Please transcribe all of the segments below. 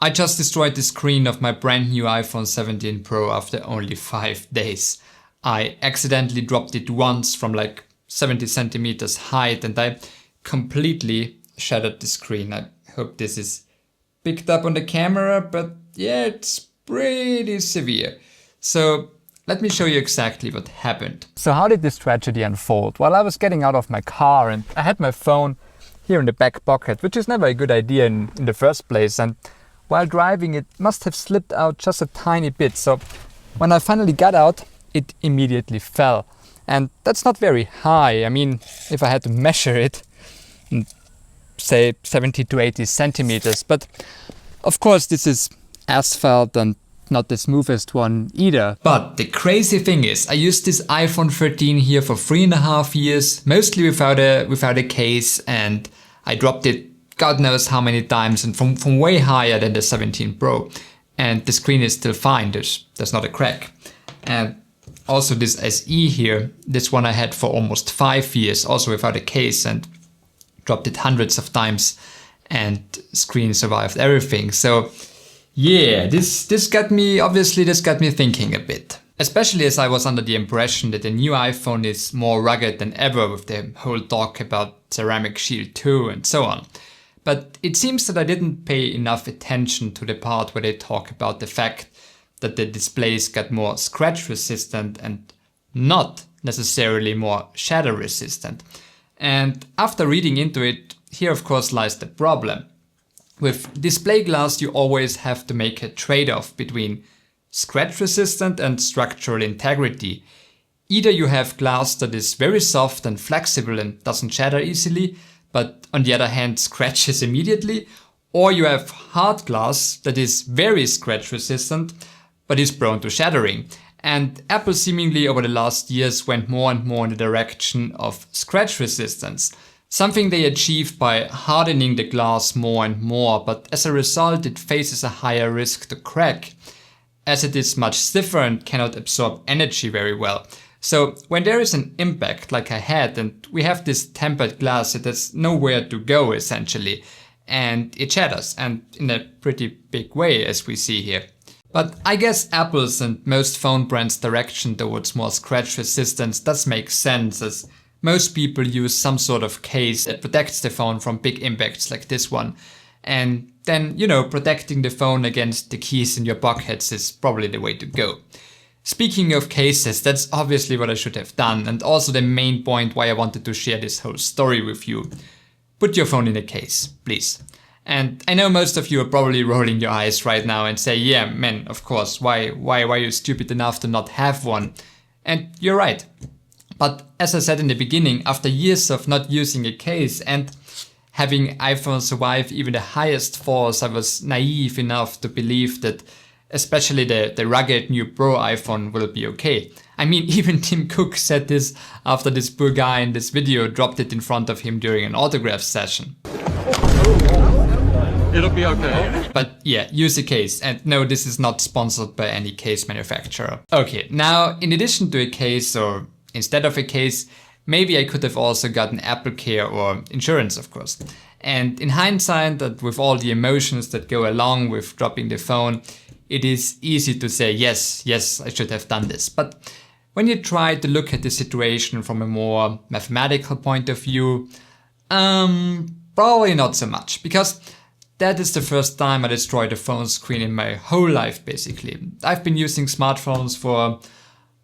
I just destroyed the screen of my brand new iPhone 17 Pro after only 5 days. I accidentally dropped it once from like 70 centimeters height and I completely shattered the screen. I hope this is picked up on the camera, but yeah, it's pretty severe. So let me show you exactly what happened. So how did this tragedy unfold? Well, I was getting out of my car and I had my phone here in the back pocket, which is never a good idea in the first place. And while driving, it must have slipped out just a tiny bit. So when I finally got out, it immediately fell. And that's not very high. I mean, if I had to measure it, say 70 to 80 centimeters. But of course, this is asphalt and not the smoothest one either. But the crazy thing is, I used this iPhone 13 here for 3.5 years, mostly without a case, and I dropped it God knows how many times and from way higher than the 17 Pro. And the screen is still fine, there's not a crack. And also this SE here, this one I had for almost 5 years, also without a case, and dropped it hundreds of times and screen survived everything. So yeah, this got me thinking a bit. Especially as I was under the impression that the new iPhone is more rugged than ever with the whole talk about Ceramic Shield 2 and so on. But it seems that I didn't pay enough attention to the part where they talk about the fact that the displays got more scratch resistant and not necessarily more shatter resistant. And after reading into it, here of course lies the problem. With display glass, you always have to make a trade-off between scratch resistant and structural integrity. Either you have glass that is very soft and flexible and doesn't shatter easily, but on the other hand scratches immediately, or you have hard glass that is very scratch resistant but is prone to shattering. And Apple seemingly over the last years went more and more in the direction of scratch resistance, something they achieved by hardening the glass more and more, but as a result it faces a higher risk to crack, as it is much stiffer and cannot absorb energy very well. So when there is an impact like I had, and we have this tempered glass, it has nowhere to go essentially, and it shatters, and in a pretty big way as we see here. But I guess Apple's and most phone brands' direction towards more scratch resistance does make sense, as most people use some sort of case that protects the phone from big impacts like this one. And then, protecting the phone against the keys in your pockets is probably the way to go. Speaking of cases, that's obviously what I should have done, and also the main point why I wanted to share this whole story with you. Put your phone in a case, please. And I know most of you are probably rolling your eyes right now and say, yeah, man, of course, why are you stupid enough to not have one? And you're right. But as I said in the beginning, after years of not using a case and having iPhone survive even the highest falls, I was naive enough to believe that especially the rugged new Pro iPhone will be okay. I mean, even Tim Cook said this after this poor guy in this video dropped it in front of him during an autograph session. It'll be okay. But yeah, use a case. And no, this is not sponsored by any case manufacturer. Okay, now in addition to a case, or instead of a case, maybe I could have also gotten Apple Care or insurance, of course. And in hindsight, that with all the emotions that go along with dropping the phone, it is easy to say, yes, I should have done this. But when you try to look at the situation from a more mathematical point of view, probably not so much, because that is the first time I destroyed a phone screen in my whole life, basically. I've been using smartphones for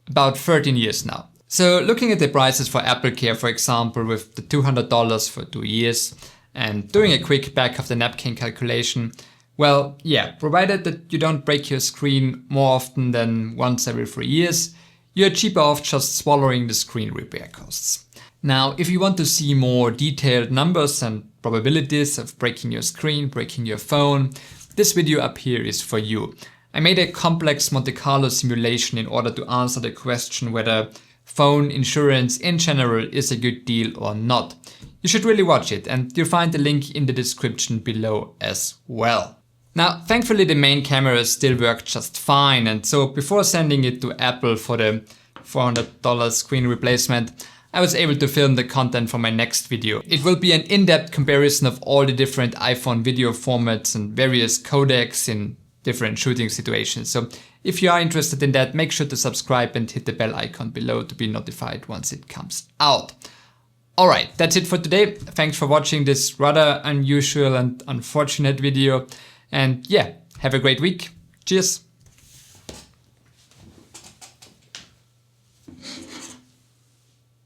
about 13 years now. So looking at the prices for Apple Care, for example, with the $200 for 2 years, and doing a quick back of the napkin calculation, well, yeah, provided that you don't break your screen more often than once every 3 years, you're cheaper off just swallowing the screen repair costs. Now, if you want to see more detailed numbers and probabilities of breaking your screen, breaking your phone, this video up here is for you. I made a complex Monte Carlo simulation in order to answer the question whether phone insurance in general is a good deal or not. You should really watch it, and you'll find the link in the description below as well. Now, thankfully the main camera still worked just fine, and so before sending it to Apple for the $400 screen replacement, I was able to film the content for my next video. It will be an in-depth comparison of all the different iPhone video formats and various codecs in different shooting situations. So if you are interested in that, make sure to subscribe and hit the bell icon below to be notified once it comes out. Alright, that's it for today. Thanks for watching this rather unusual and unfortunate video. And yeah, have a great week. Cheers.